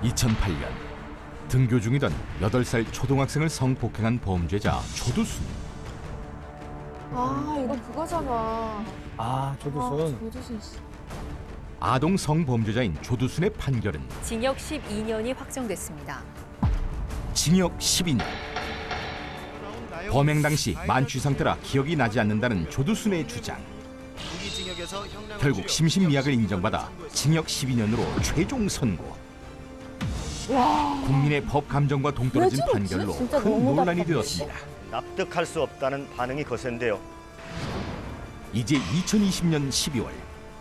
2008년 등교 중이던 8살 초등학생을 성폭행한 범죄자 조두순. 아, 이거 그거잖아. 아, 조두순. 조두순 씨. 아동 성범죄자인 조두순의 판결은 징역 12년이 확정됐습니다. 징역 12년. 범행 당시 만취 상태라 기억이 나지 않는다는 조두순의 주장. 결국 심신미약을 인정받아 징역 12년으로 최종 선고. 국민의 법 감정과 동떨어진 왜 저러지? 판결로 진짜 큰 너무 논란이 답답해. 되었습니다. 납득할 수 없다는 반응이 거센데요. 이제 2020년 12월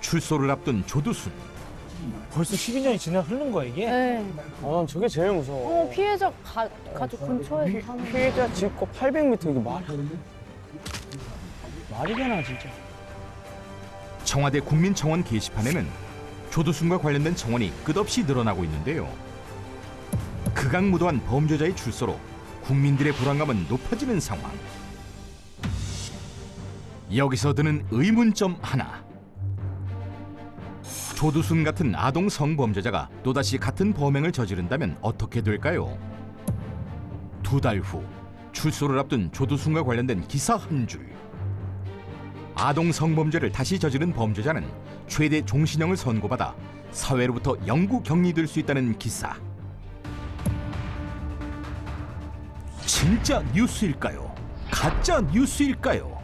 출소를 앞둔 조두순. 벌써 12년이 흐른 거야, 이게? 네. 저게 제일 무서워. 피해자 가족 근처에서 사는. 피해자 집거 800m 이게 말이 되나 진짜. 청와대 국민청원 게시판에는 조두순과 관련된 청원이 끝없이 늘어나고 있는데요. 극악무도한 범죄자의 출소로 국민들의 불안감은 높아지는 상황. 여기서 드는 의문점 하나. 조두순 같은 아동 성범죄자가 또다시 같은 범행을 저지른다면 어떻게 될까요? 2달 후 출소를 앞둔 조두순과 관련된 기사 한 줄. 아동 성범죄를 다시 저지른 범죄자는 최대 종신형을 선고받아 사회로부터 영구 격리될 수 있다는 기사. 진짜 뉴스일까요? 가짜 뉴스일까요?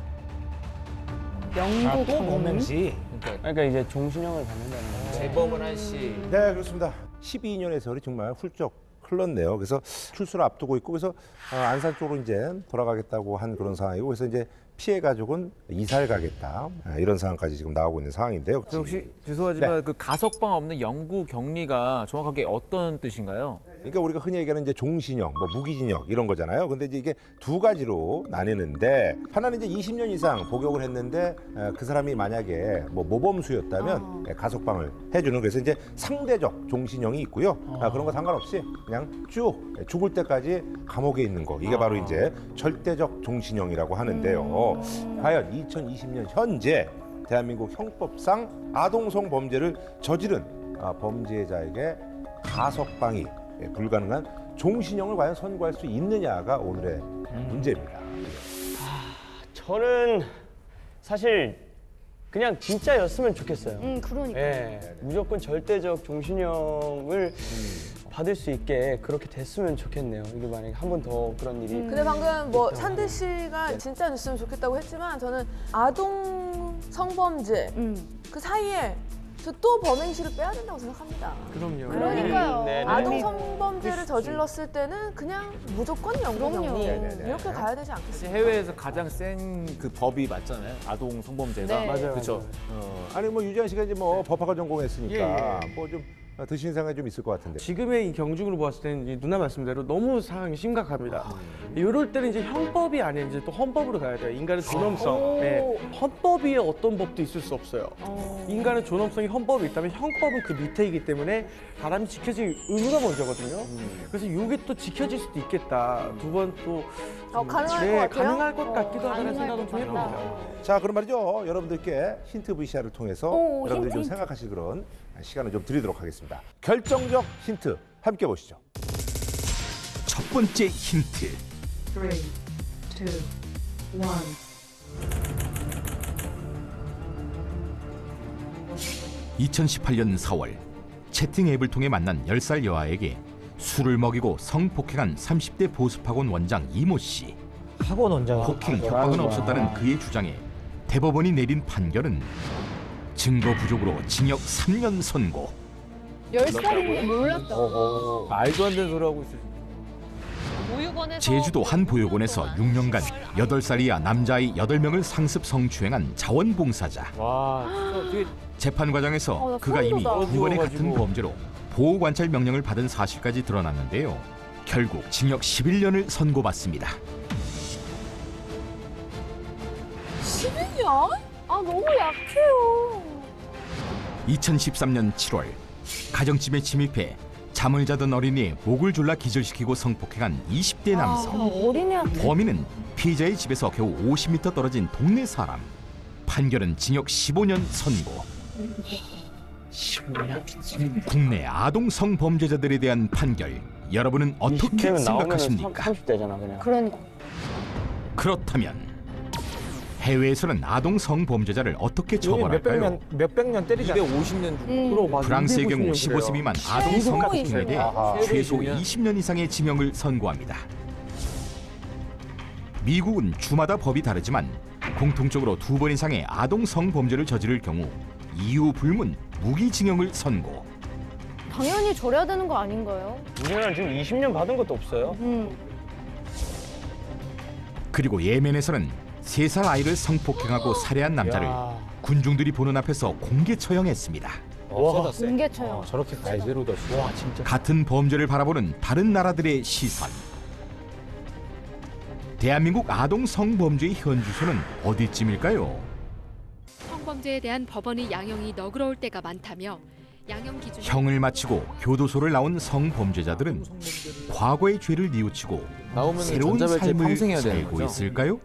아, 또 범행시. 그러니까 이제 종신형을 받는다는 건데. 재범을 한 씨. 네, 그렇습니다. 12년의 세월이 정말 훌쩍 흘렀네요. 그래서 출소를 앞두고 있고, 그래서 안산 쪽으로 이제 돌아가겠다고 한 그런 상황이고, 그래서 이제 피해 가족은 이사를 가겠다, 이런 상황까지 지금 나오고 있는 상황인데요. 혹시 죄송하지만 네. 그 가석방 없는 영구 격리가 정확하게 어떤 뜻인가요? 그러니까 우리가 흔히 얘기하는 이제 종신형, 뭐 무기징역 이런 거잖아요. 근데 이제 이게 두 가지로 나뉘는데, 하나는 이제 20년 이상 복역을 했는데 그 사람이 만약에 뭐 모범수였다면 가석방을 해주는, 그래서 이제 상대적 종신형이 있고요. 그런 거 상관없이 그냥 쭉 죽을 때까지 감옥에 있는 거, 이게 바로 이제 절대적 종신형이라고 하는데요. 과연 2020년 현재 대한민국 형법상 아동성 범죄를 저지른 범죄자에게 가석방이 불가능한 종신형을 과연 선고할 수 있느냐가 오늘의 문제입니다. 저는 사실 그냥 진짜였으면 좋겠어요. 그러니까. 예, 무조건 절대적 종신형을 받을 수 있게 그렇게 됐으면 좋겠네요. 이게 만약에 한 번 더 그런 일이. 근데 방금 뭐 산대 씨가 진짜 됐으면 좋겠다고 했지만 저는 아동 성범죄 그 사이에 저 또 범행시를 빼야 된다고 생각합니다. 그럼요. 그러니까요. 네, 네. 아동 성범죄를 저질렀을 때는 그냥 무조건 영구격리 이렇게 가야 되지 않겠습니까? 해외에서 가장 센 그 법이 맞잖아요. 아동 성범죄가. 네. 맞아요. 그렇죠. 아니 뭐 유지한 씨가 이제 뭐 법학을 전공했으니까 예, 뭐 좀 드시는 생각이 좀 있을 것 같은데. 지금의 이 경중으로 보았을 때는 이제 누나 말씀대로 너무 상황이 심각합니다. 이럴 때는 이제 형법이 아닌 이제 또 헌법으로 가야 돼요. 인간의 존엄성. 네. 헌법 위에 어떤 법도 있을 수 없어요. 인간의 존엄성이 헌법에 있다면 형법은 그 밑에이기 때문에 사람이 지켜질 의무가 먼저거든요. 그래서 이게 또 지켜질 수도 있겠다. 두 번 또 가능할 것 같아요? 가능할 것 같기도 하다는 생각은 좀 해봅니다. 자, 그럼 말이죠. 여러분들께 힌트 VCR을 통해서 여러분들이 좀 생각하실 그런 시간을 좀 드리도록 하겠습니다. 결정적 힌트 함께 보시죠. 첫 번째 힌트. 3, 2, 1. 2018년 4월 채팅 앱을 통해 만난 10살 여아에게 술을 먹이고 성폭행한 30대 보습학원 원장 이모 씨. 학원 원장. 폭행 협박은 없었다는 그의 주장에 대법원이 내린 판결은 증거 부족으로 징역 3년 선고. 10살인데 몰랐다. 말도 안 되는 소리 하고 있어요. 제주도 한 보육원에서 6년간 8살 이하 남자아이 8명을 상습 성추행한 자원봉사자. 와, 되게 재판 과정에서 나 그가 소름 이미 돋아. 2번의 같은 어지러워가지고. 범죄로 보호관찰 명령을 받은 사실까지 드러났는데요. 결국 징역 11년을 선고받습니다. 11년? 아, 너무 약해요. 2013년 7월 가정집에 침입해 잠을 자던 어린이의 목을 졸라 기절시키고 성폭행한 20대 남성. 어린애한테. 범인은 피해자의 집에서 겨우 50m 떨어진 동네 사람. 판결은 징역 15년 선고. 국내 아동 성범죄자들에 대한 판결, 여러분은 어떻게 20대면 나오면 생각하십니까? 30대잖아 그냥. 그러니까. 그렇다면 해외에서는 아동 성범죄자를 어떻게 처벌할까요? 몇백 년 때리지 않아요? 250년 프랑스의 경우 15세 미만 아동 성폭행에 대해 아하. 최소 20년 이상의 징역을 선고합니다. 미국은 주마다 법이 다르지만 공통적으로 2번 이상의 아동 성범죄를 저지를 경우 이유 불문 무기징역을 선고. 당연히 줘야 되는 거 아닌가요? 우리나라는 지금 20년 받은 것도 없어요. 그리고 예멘에서는 3살 아이를 성폭행하고 살해한 남자를 군중들이 보는 앞에서 공개 처형했습니다. 와, 공개 처형. 저렇게까지 제로더스. 와, 진짜. 같은 범죄를 바라보는 다른 나라들의 시선. 대한민국 아동 성범죄의 현주소는 어디쯤일까요? 성범죄에 대한 법원의 양형이 너그러울 때가 많다며 양형 기준 형을 마치고 교도소를 나온 성범죄자들은 과거의 죄를 뉘우치고 나오면 새로운 전자발찌 삶을 평생 해야 되는 살고 거죠? 있을까요?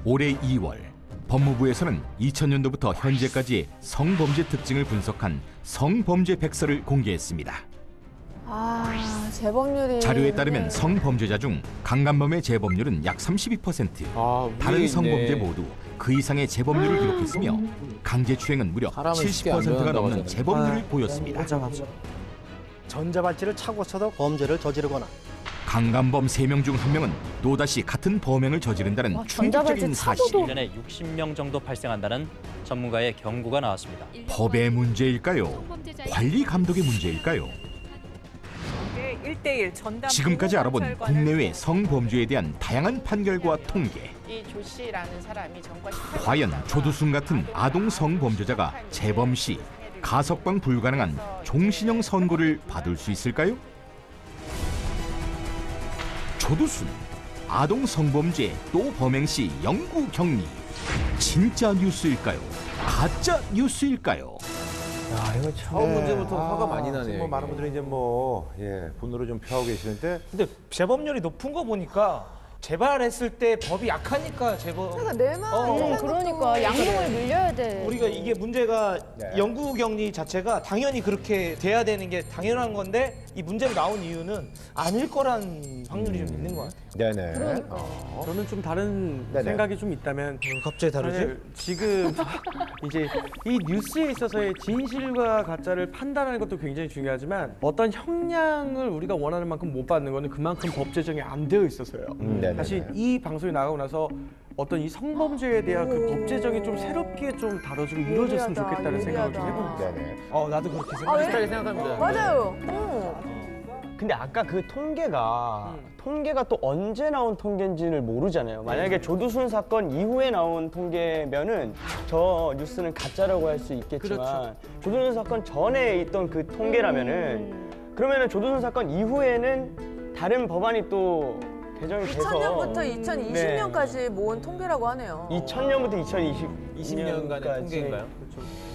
올해 2월 법무부에서는 2000년도부터 현재까지의 성범죄 특징을 분석한 성범죄 백서를 공개했습니다. 아, 재범률이 자료에 따르면 성범죄자 중 강간범의 재범률은 약 32%, 다른 성범죄 모두 그 이상의 재범률을 기록했으며 강제추행은 무려 사람은 쉽게 안 70%가 넘는 변한다고 재범률을 보였습니다. 전자발찌를 차고 쳐도 범죄를 저지르거나 강간범 3명 중 1명은 또다시 같은 범행을 저지른다는 충격적인 사실. 1년에 60명 정도 발생한다는 전문가의 경고가 나왔습니다. 법의 문제일까요? 관리 감독의 문제일까요? 1대1 전담 지금까지 알아본 국내외 성범죄에 대한 다양한 판결과 통계. 이 조 씨라는 사람이 전과 18년 과연 조두순 같은 아동 성범죄자가 재범 시 가석방 불가능한 종신형 선고를 받을 수 있을까요? 조두순, 아동 성범죄 또 범행 시 영구 격리. 진짜 뉴스일까요? 가짜 뉴스일까요? 야, 이거 처음 문제부터 화가 많이 나네요. 뭐 많은 분들이 이제 분노를 좀 표하고 계시는데 근데 재범률이 높은 거 보니까 재발했을 때 법이 약하니까 재범. 그러니까 내 마음. 그러니까 양형을 밀려야 돼. 우리가 이게 문제가 영구 격리 자체가 당연히 그렇게 돼야 되는 게 당연한 건데 이 문제가 나온 이유는 아닐 거란 확률이 좀 있는 것 같아요. 네네. 저는 좀 다른 네네. 생각이 좀 있다면 갑자기 다르지? 사실 지금 이제 이 뉴스에 있어서의 진실과 가짜를 판단하는 것도 굉장히 중요하지만 어떤 형량을 우리가 원하는 만큼 못 받는 거는 그만큼 법 제정이 안 되어 있어서요. 네네네. 사실 이 방송이 나가고 나서 어떤 이 성범죄에 대한 그 법 제정이 좀 새롭게 좀 다뤄지고 이루어졌으면 좋겠다는 생각을 좀 해봅니다. 네네. 나도 그렇게 왜? 생각합니다. 맞아요. 근데 아까 그 통계가 또 언제 나온 통계인지를 모르잖아요. 만약에 조두순 사건 이후에 나온 통계면은 저 뉴스는 가짜라고 할 수 있겠지만 조두순 사건 전에 있던 그 통계라면은 그러면은 조두순 사건 이후에는 다른 법안이 또 개정이 돼서 2000년부터 2020년까지 모은 통계라고 하네요. 2000년부터 20년간의 통계인가요?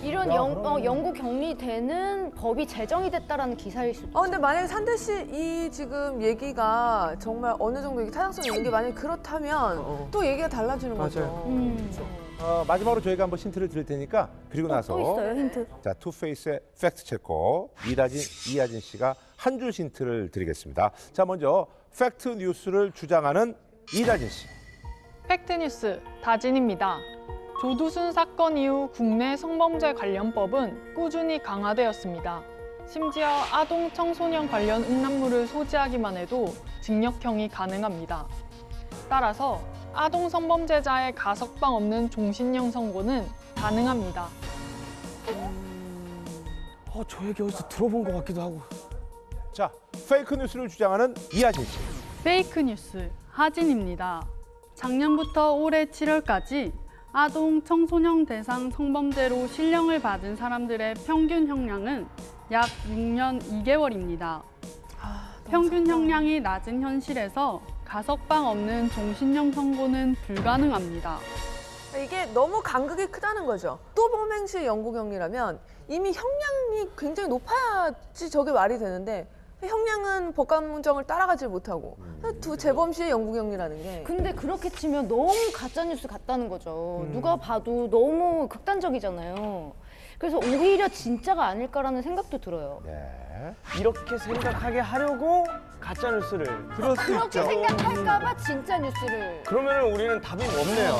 이런 영구 격리되는 법이 제정이 됐다라는 기사일 수도. 근데 만약에 산대 씨 이 지금 얘기가 정말 어느 정도 이게 타당성이 있는 게 만약에 그렇다면 또 얘기가 달라지는 거죠. 마지막으로 저희가 한번 힌트를 드릴 테니까 그리고 나서 또 있어요, 힌트. 자, 투페이스의 팩트 체커 이하진 씨가 한 줄 힌트를 드리겠습니다. 자, 먼저 팩트 뉴스를 주장하는 이하진 씨. 팩트뉴스 다진입니다. 조두순 사건 이후 국내 성범죄 관련법은 꾸준히 강화되었습니다. 심지어 아동 청소년 관련 음란물을 소지하기만 해도 징역형이 가능합니다. 따라서 아동 성범죄자의 가석방 없는 종신형 선고는 가능합니다. 저 얘기 어디서 들어본 것 같기도 하고. 자, 페이크 뉴스를 주장하는 이하진 씨. 페이크 뉴스 하진입니다. 작년부터 올해 7월까지 아동 청소년 대상 성범죄로 실형을 받은 사람들의 평균 형량은 약 6년 2개월입니다. 평균 형량이 낮은 현실에서 가석방 없는 종신형 선고는 불가능합니다. 이게 너무 간극이 크다는 거죠. 또 범행 시 영구격리라면 이미 형량이 굉장히 높아야지 저게 말이 되는데 형량은 법감정을 따라가지 못하고 재범 시의 영구격리라는 게. 근데 그렇게 치면 너무 가짜뉴스 같다는 거죠. 누가 봐도 너무 극단적이잖아요. 그래서 오히려 진짜가 아닐까라는 생각도 들어요. 네. 이렇게 생각하게 하려고 가짜 뉴스를. 그럴 수 그렇게 있죠. 생각할까봐 진짜 뉴스를. 그러면 우리는 답이 없네요.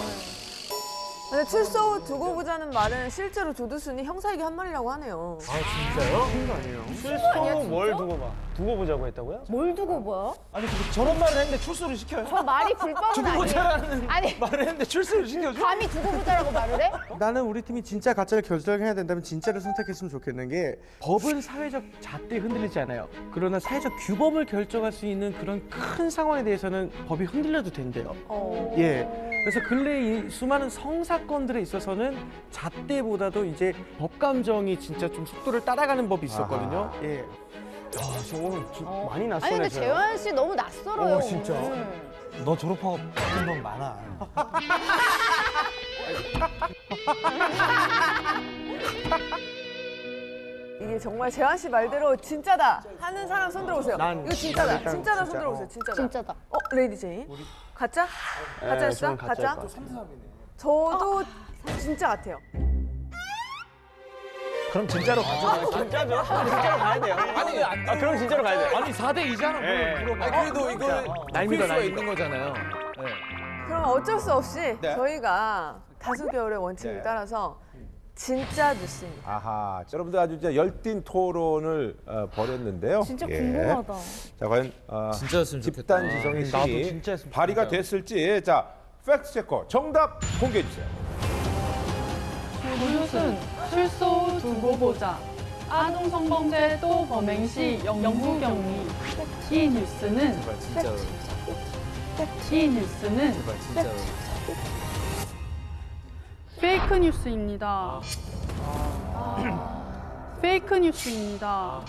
근데 출소 후 두고 보자는 말은 실제로 조두순이 형사에게 한 말이라고 하네요. 아 진짜요? 그런 거 아니에요? 출소 후 뭘 두고 봐? 두고 보자고 했다고요? 뭘 두고 봐? 아니 근데 저런 말을 했는데 출소를 시켜요? 저 말이 불법은 두고 아니에요. 보자라는 아니 말을 했는데 출소를 시켜줘? 감히 두고 보자라고 말을 해? 나는 우리 팀이 진짜 가짜를 결정해야 된다면 진짜를 선택했으면 좋겠는 게 법은 사회적 잣대에 흔들리지 않아요. 그러나 사회적 규범을 결정할 수 있는 그런 큰 상황에 대해서는 법이 흔들려도 된대요. 예. 그래서 근래 이 수많은 성사건들에 있어서는 잣대보다도 이제 법 감정이 진짜 좀 속도를 따라가는 법이 있었거든요. 아하. 예. 야, 저 오늘 많이 아니 낯서네. 근데 재환 씨 너무 낯설어요. 진짜? 너 졸업하고 바뀐 건 많아. 이게 정말 재환 씨 말대로 진짜다 하는 사람 손 들어보세요. 난 이거 진짜다. 일단 진짜다 손 진짜, 들어보세요. 진짜다. 진짜다. 레이디 제인. 가짜? 가짜였어? 저는 가짜일 가짜? 것 같아요. 저도 진짜 같아요. 그럼 진짜로 가죠. 진짜죠? 진짜로 가야 돼요. 아니, 그럼 진짜로 가야 돼요. 아니 4대 2잖아. 예. 그래도 이걸 풀 수가 있는 거잖아요. 그럼 어쩔 수 없이 네. 저희가 다수 계열의 원칙을 네. 따라서 진짜 뉴스입니다. 아하, 여러분들 아주 이제 열띤 토론을 벌였는데요. 진짜 예. 궁금하다. 자, 과연 진짜였으면 집단 좋겠다. 지성의 나도 힘이 진짜였으면 발휘가 좋겠다. 됐을지 자, 팩트 체커 정답 공개해 주세요. 조두순 출소 후 두고 보자. 아동 성범죄 또 범행 시 영구 격리. 이 뉴스는 페이크 뉴스입니다. 페이크 뉴스입니다.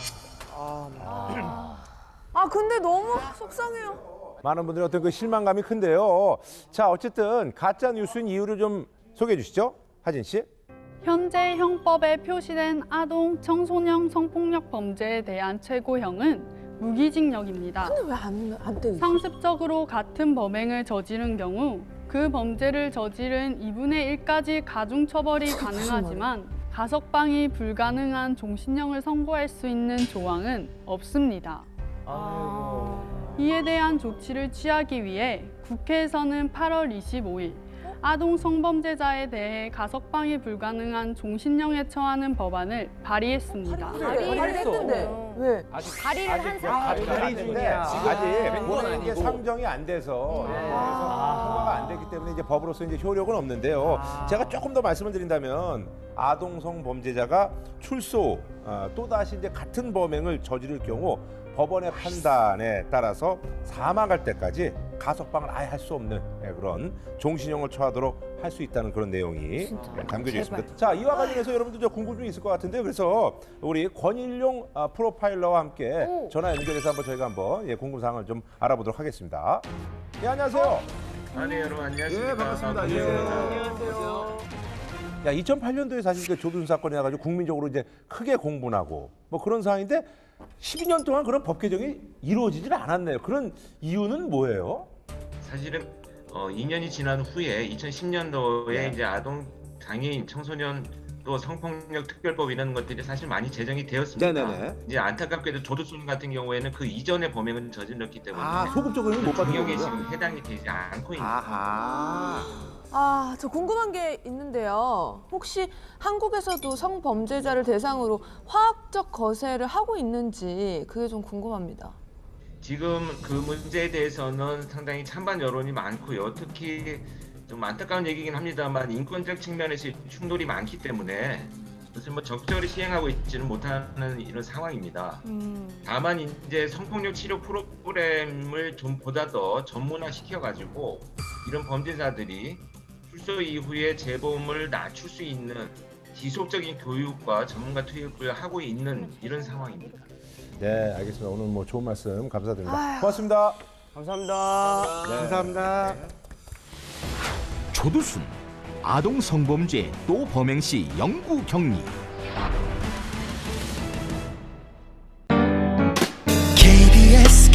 근데 너무 속상해요. 많은 분들이 어떤 그 실망감이 큰데요. 자, 어쨌든 가짜 뉴스인 이유를 좀 소개해 주시죠. 하진 씨. 현재 형법에 표시된 아동 청소년 성폭력 범죄에 대한 최고형은 무기징역입니다. 근데 왜 안 때리지? 상습적으로 같은 범행을 저지른 경우 그 범죄를 저지른 2분의 1까지 가중처벌이 가능하지만 가석방이 불가능한 종신형을 선고할 수 있는 조항은 없습니다. 이에 대한 조치를 취하기 위해 국회에서는 8월 25일 아동 성범죄자에 대해 가석방이 불가능한 종신형에 처하는 법안을 발의했습니다. 발의를 했는데 왜? 발의를 한 사람. 발의 중이야. 아직 본인 이게 상정이 안 돼서 통과가 안 됐기 때문에 이제 법으로서 이제 효력은 없는데요. 제가 조금 더 말씀을 드린다면 아동 성범죄자가 출소 또 다시 이제 같은 범행을 저지를 경우 법원의 판단에 따라서 사망할 때까지 가석방을 아예 할 수 없는 그런 종신형을 처하도록 할 수 있다는 그런 내용이 담겨져 있습니다. 자, 이와 관련해서 여러분들 저 궁금증이 있을 것 같은데요. 그래서 우리 권일용 프로파일러와 함께 전화 연결해서 한번 저희가 한번 궁금사항을 좀 알아보도록 하겠습니다. 예, 안녕하세요. 네, 여러분 안녕하십니까. 예, 반갑습니다. 예. 안녕하세요. 야, 2008년도에 사실 그 조두순 사건이 나가지고 국민적으로 이제 크게 공분하고 뭐 그런 상황인데 12년 동안 그런 법 개정이 이루어지질 않았네요. 그런 이유는 뭐예요? 사실은 2년이 지난 후에 2010년도에 이제 아동 장애인 청소년 또 성폭력 특별법 이런 것들이 사실 많이 제정이 되었습니다. 네네네. 이제 안타깝게도 조두순 같은 경우에는 그 이전의 범행은 저질렀기 때문에 소급적으로는 못 받은 징역에 거군요. 지금 해당이 되지 않고 있는 저 궁금한 게 있는데요. 혹시 한국에서도 성범죄자를 대상으로 화학적 거세를 하고 있는지 그게 좀 궁금합니다. 지금 그 문제에 대해서는 상당히 찬반 여론이 많고요. 특히 좀 안타까운 얘기긴 합니다만 인권적 측면에서 충돌이 많기 때문에 그것을 뭐 적절히 시행하고 있지는 못하는 이런 상황입니다. 다만 이제 성폭력 치료 프로그램을 좀 보다 더 전문화 시켜가지고 이런 범죄자들이 출소 이후에 재범을 낮출 수 있는 지속적인 교육과 전문가 투입을 하고 있는 이런 상황입니다. 네, 알겠습니다. 오늘 뭐 좋은 말씀 감사드립니다. 고맙습니다. 감사합니다. 네. 감사합니다. 조두순 아동 성범죄 또 범행 시 영구 격리. KBS